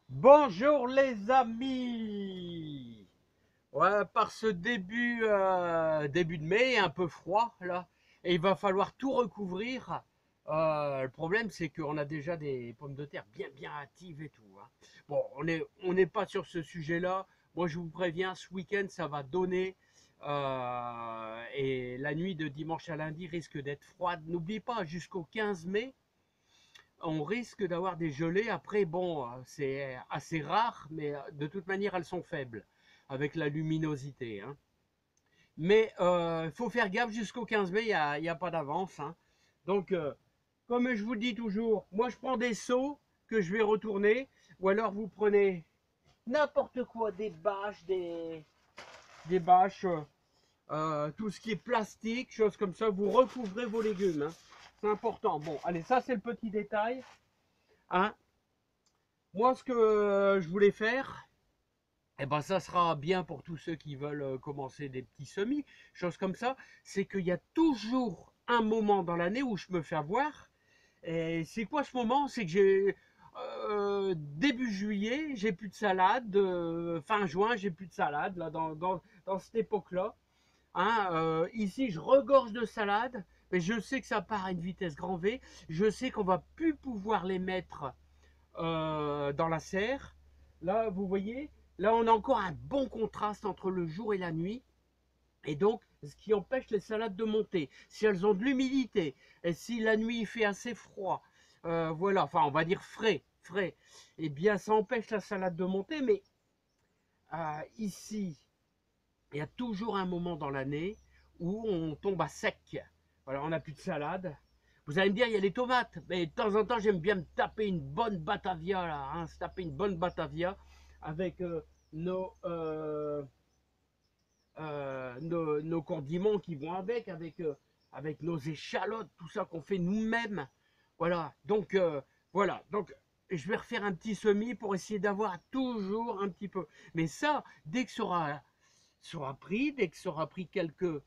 Bonjour les amis. Ouais, par ce début de mai, un peu froid là, et il va falloir tout recouvrir. Le problème, c'est qu'on a déjà des pommes de terre bien hâtives et tout, hein. Bon, on n'est pas sur ce sujet-là. Moi, je vous préviens, ce week-end, ça va donner. Et la nuit de dimanche à lundi risque d'être froide. N'oubliez pas, jusqu'au 15 mai, on risque d'avoir des gelées. Après, bon, c'est assez rare, mais de toute manière, elles sont faibles avec la luminosité, hein. Mais il faut faire gaffe jusqu'au 15 mai, il y a pas d'avance, hein. Donc, comme je vous dis toujours, moi je prends des seaux que je vais retourner, ou alors vous prenez n'importe quoi, des bâches, des bâches, tout ce qui est plastique, choses comme ça, vous recouvrez vos légumes, hein. C'est important. Bon, allez, ça c'est le petit détail, hein. Moi, ce que je voulais faire, eh ben, ça sera bien pour tous ceux qui veulent commencer des petits semis, choses comme ça, c'est qu'il y a toujours un moment dans l'année où je me fais avoir. Et c'est quoi ce moment? C'est que j'ai début juillet, j'ai plus de salade, fin juin, j'ai plus de salade, là, dans cette époque-là, hein. Ici, je regorge de salade, mais je sais que ça part à une vitesse grand V. Je sais qu'on va plus pouvoir les mettre dans la serre. Là, vous voyez, là, on a encore un bon contraste entre le jour et la nuit. Et donc, ce qui empêche les salades de monter. Si elles ont de l'humidité, et si la nuit il fait assez froid, voilà, enfin, on va dire frais, eh bien, ça empêche la salade de monter. Mais ici, il y a toujours un moment dans l'année où on tombe à sec. Voilà, on n'a plus de salade. Vous allez me dire, il y a les tomates. Mais de temps en temps, j'aime bien me taper une bonne batavia, là, hein, se taper une bonne batavia avec nos, euh, nos condiments qui vont avec nos échalotes, tout ça qu'on fait nous-mêmes. Voilà, donc je vais refaire un petit semis pour essayer d'avoir toujours un petit peu. Mais ça, dès que sera pris, dès que sera pris quelques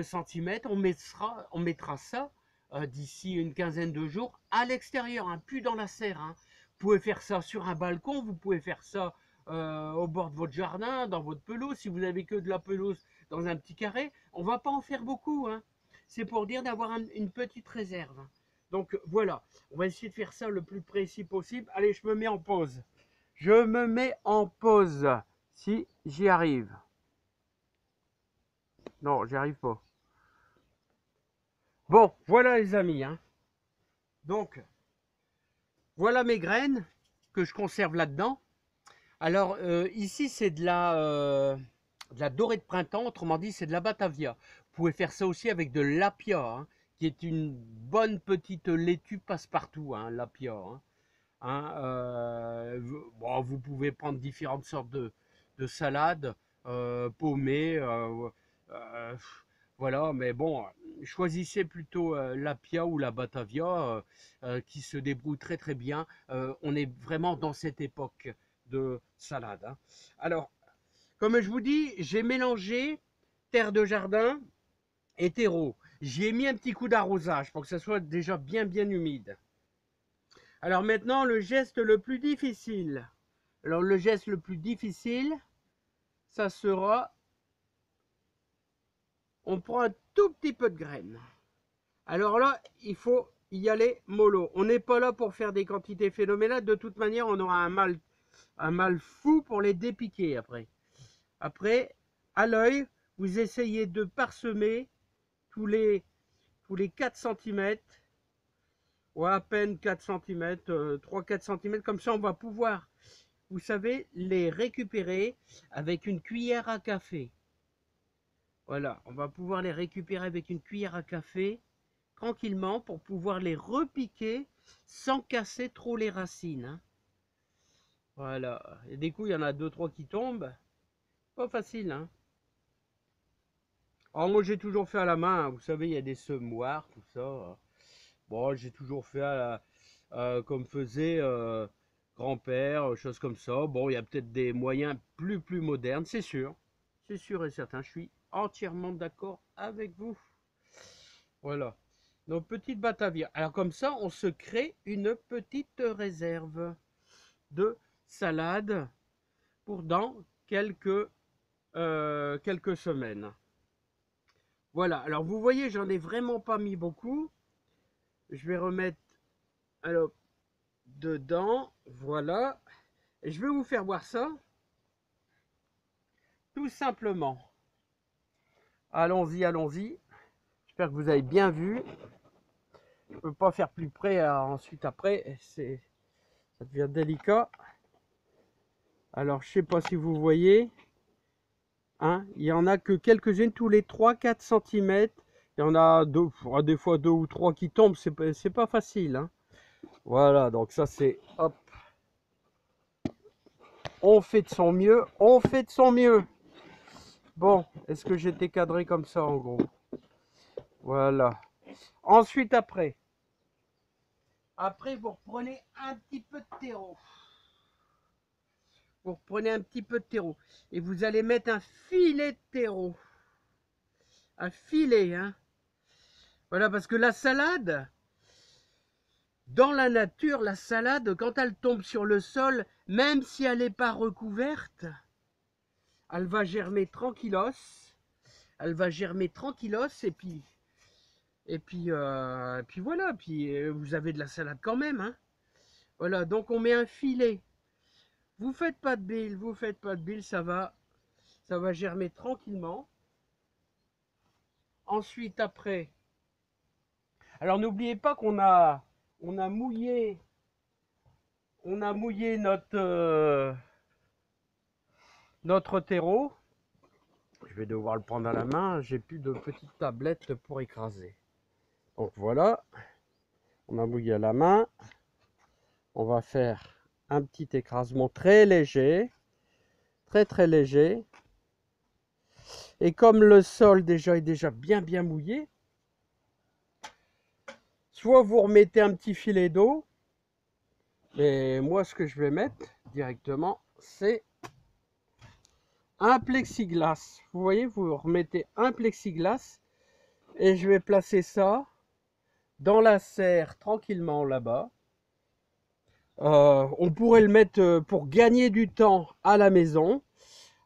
centimètres, on mettra ça d'ici une quinzaine de jours à l'extérieur, hein, plus dans la serre, hein. Vous pouvez faire ça sur un balcon, vous pouvez faire ça au bord de votre jardin, dans votre pelouse. Si vous n'avez que de la pelouse dans un petit carré, on ne va pas en faire beaucoup, hein. C'est pour dire d'avoir une petite réserve, hein. Donc voilà, on va essayer de faire ça le plus précis possible. Allez, je me mets en pause. Je me mets en pause si j'y arrive. Non, j'y arrive pas. Bon, voilà les amis, hein. Donc, voilà mes graines que je conserve là-dedans. Alors, ici, c'est de la dorée de printemps, autrement dit, c'est de la Batavia. Vous pouvez faire ça aussi avec de l'apia, hein, qui est une bonne petite laitue passe-partout, hein, l'apia, hein. Bon, vous pouvez prendre différentes sortes de salades, paumées, euh, voilà, mais bon, choisissez plutôt l'Apia ou la Batavia qui se débrouille très bien. On est vraiment dans cette époque de salade, hein. Alors, comme je vous dis, j'ai mélangé terre de jardin et terreau. J'y ai mis un petit coup d'arrosage pour que ça soit déjà bien humide. Alors maintenant, le geste le plus difficile. Alors le geste le plus difficile, ça sera, on prend un tout petit peu de graines. Alors là, il faut y aller mollo. On n'est pas là pour faire des quantités phénoménales. De toute manière, on aura un mal fou pour les dépiquer après. Après, à l'œil, vous essayez de parsemer tous les, tous les 4 cm, ou à peine 4 cm, 3-4 cm. Comme ça, on va pouvoir, vous savez, les récupérer avec une cuillère à café. Voilà, on va pouvoir les récupérer avec une cuillère à café tranquillement pour pouvoir les repiquer sans casser trop les racines, hein. Voilà, et des coups, il y en a 2-3 qui tombent. Pas facile, hein. Alors moi, j'ai toujours fait à la main, hein. Vous savez, il y a des semoirs, tout ça. Bon, j'ai toujours fait comme faisait grand-père, choses comme ça. Bon, il y a peut-être des moyens plus modernes, c'est sûr. C'est sûr et certain, je suis entièrement d'accord avec vous. Voilà. Nos petites Batavia. Alors comme ça, on se crée une petite réserve. de salade pour dans quelques semaines. Voilà, alors vous voyez, j'en ai vraiment pas mis beaucoup. Je vais remettre alors dedans, voilà. Et je vais vous faire voir ça. Tout simplement. Allons-y, allons-y. J'espère que vous avez bien vu. Je ne peux pas faire plus près ensuite après. Ça devient délicat. Alors, je ne sais pas si vous voyez. Hein, il n'y en a que quelques-unes tous les 3-4 cm. Il y en a deux, des fois 2 ou 3 qui tombent. C'est pas facile. Hein. Voilà, donc ça c'est... Hop. On fait de son mieux. On fait de son mieux. Bon, est-ce que j'étais cadré comme ça en gros? Voilà. Ensuite, après, vous reprenez un petit peu de terreau. Vous reprenez un petit peu de terreau. Et vous allez mettre un filet de terreau. Un filet, hein. Voilà, parce que la salade, dans la nature, la salade, quand elle tombe sur le sol, même si elle n'est pas recouverte, elle va germer tranquillos. Elle va germer tranquillos et puis voilà, puis vous avez de la salade quand même, hein. Voilà, donc on met un filet. Vous faites pas de bile, ça va germer tranquillement. Ensuite, après, alors n'oubliez pas qu'on a mouillé, notre terreau. Je vais devoir le prendre à la main, j'ai plus de petite tablette pour écraser. Donc voilà, on a mouillé à la main. On va faire un petit écrasement très léger, très léger. Et comme le sol est déjà bien mouillé, soit vous remettez un petit filet d'eau, mais moi ce que je vais mettre directement, c'est un plexiglas. Vous voyez, vous remettez un plexiglas et je vais placer ça dans la serre tranquillement là-bas. On pourrait le mettre pour gagner du temps à la maison.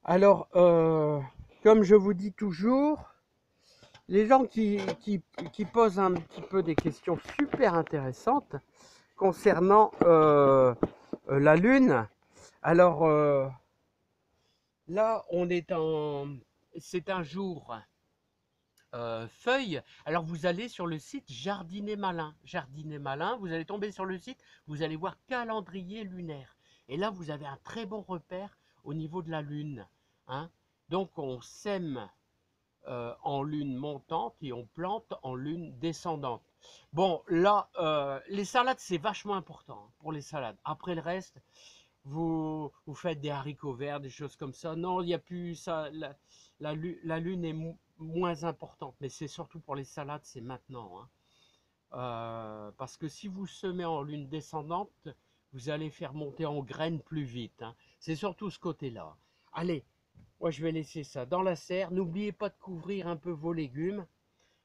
Alors, comme je vous dis toujours, les gens qui posent un petit peu des questions super intéressantes concernant la Lune. Alors, là, c'est un jour feuille. Alors, vous allez sur le site Jardinet Malin. Jardinet Malin, vous allez tomber sur le site, vous allez voir calendrier lunaire. Et là, vous avez un très bon repère au niveau de la Lune. Hein. Donc, on sème en lune montante et on plante en lune descendante. Bon, là, les salades, c'est vachement important hein, pour les salades. Après le reste, vous faites des haricots verts, des choses comme ça. Non, il n'y a plus ça. La lune est moins importante, mais c'est surtout pour les salades, c'est maintenant. Hein. Parce que si vous semez en lune descendante, vous allez faire monter en graines plus vite. Hein. C'est surtout ce côté-là. Allez, moi je vais laisser ça dans la serre. N'oubliez pas de couvrir un peu vos légumes.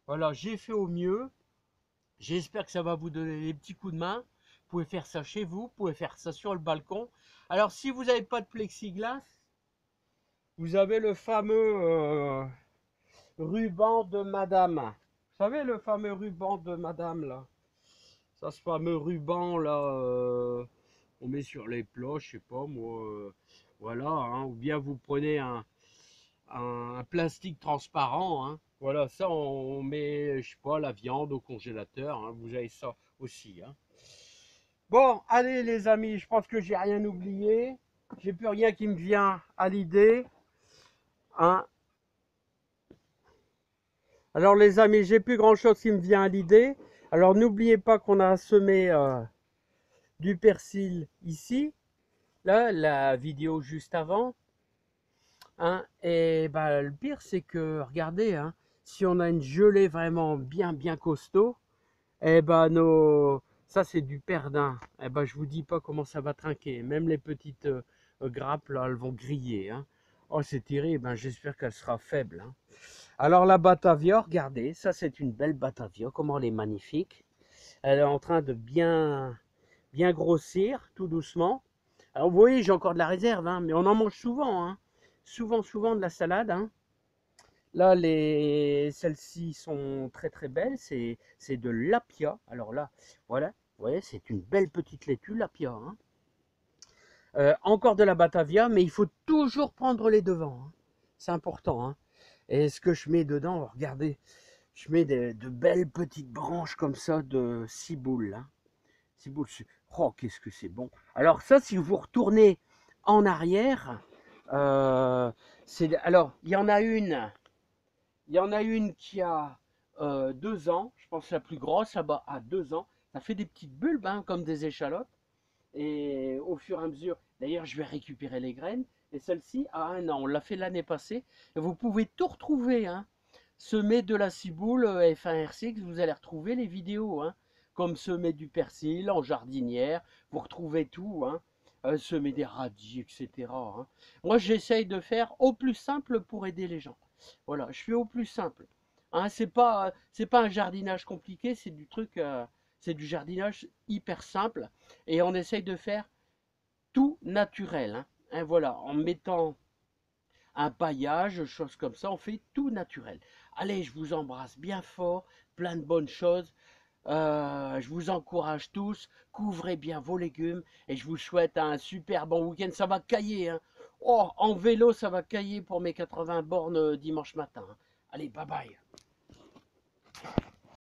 Voilà, j'ai fait au mieux. J'espère que ça va vous donner des petits coups de main. Vous pouvez faire ça chez vous, vous pouvez faire ça sur le balcon. Alors si vous n'avez pas de plexiglas, vous avez le fameux ruban de madame. Vous savez le fameux ruban de madame là? Ça, ce fameux ruban là, on met sur les plats, je sais pas moi. Voilà, hein, ou bien vous prenez un plastique transparent. Hein. Voilà, ça on met, je sais pas, la viande au congélateur. Hein, vous avez ça aussi. Hein. Bon, allez les amis, je pense que j'ai rien oublié. J'ai plus rien qui me vient à l'idée. Hein. Alors les amis, j'ai plus grand chose qui me vient à l'idée. Alors n'oubliez pas qu'on a semé du persil ici. Là, la vidéo juste avant. Hein, et bah, le pire, c'est que, regardez, hein, si on a une gelée vraiment bien costaud, et bah, ça c'est du perdin. Et bah, je vous dis pas comment ça va trinquer. Même les petites grappes, là, elles vont griller. Hein. Oh, c'est terrible, hein, j'espère qu'elle sera faible. Hein. Alors la Batavia, regardez, ça c'est une belle Batavia, comment elle est magnifique. Elle est en train de bien grossir, tout doucement. Alors vous voyez, j'ai encore de la réserve, hein, mais on en mange souvent, hein. Souvent de la salade, hein. Là, celles-ci sont très très belles, c'est de l'apia. Alors là, voilà, vous voyez, c'est une belle petite laitue, l'apia, hein. Encore de la batavia, mais il faut toujours prendre les devants, hein. C'est important, hein. Et ce que je mets dedans, regardez, je mets de belles petites branches comme ça de ciboule, hein. Ciboule, oh, qu'est-ce que c'est bon. Alors ça, si vous retournez en arrière, alors il y en a une qui a 2 ans, je pense la plus grosse là-bas a 2 ans. Ça fait des petites bulbes, hein, comme des échalotes. Et au fur et à mesure, d'ailleurs, je vais récupérer les graines. Et celle-ci a 1 an. On l'a fait l'année passée. Et vous pouvez tout retrouver, hein. Semer de la ciboule F1R6, vous allez retrouver les vidéos, hein. Comme semer du persil en jardinière. Vous retrouvez tout, hein. Semer des radis, etc., hein. Moi, j'essaye de faire au plus simple pour aider les gens. Voilà, je fais au plus simple. Hein, c'est pas un jardinage compliqué, c'est du truc, c'est du jardinage hyper simple. Et on essaye de faire tout naturel, hein. Hein, voilà, en mettant un paillage, choses comme ça, on fait tout naturel. Allez, je vous embrasse bien fort, plein de bonnes choses. Je vous encourage tous, couvrez bien vos légumes et je vous souhaite un super bon week-end. Ça va cailler, hein. Oh, en vélo, ça va cailler pour mes 80 bornes dimanche matin, hein. Allez, bye bye.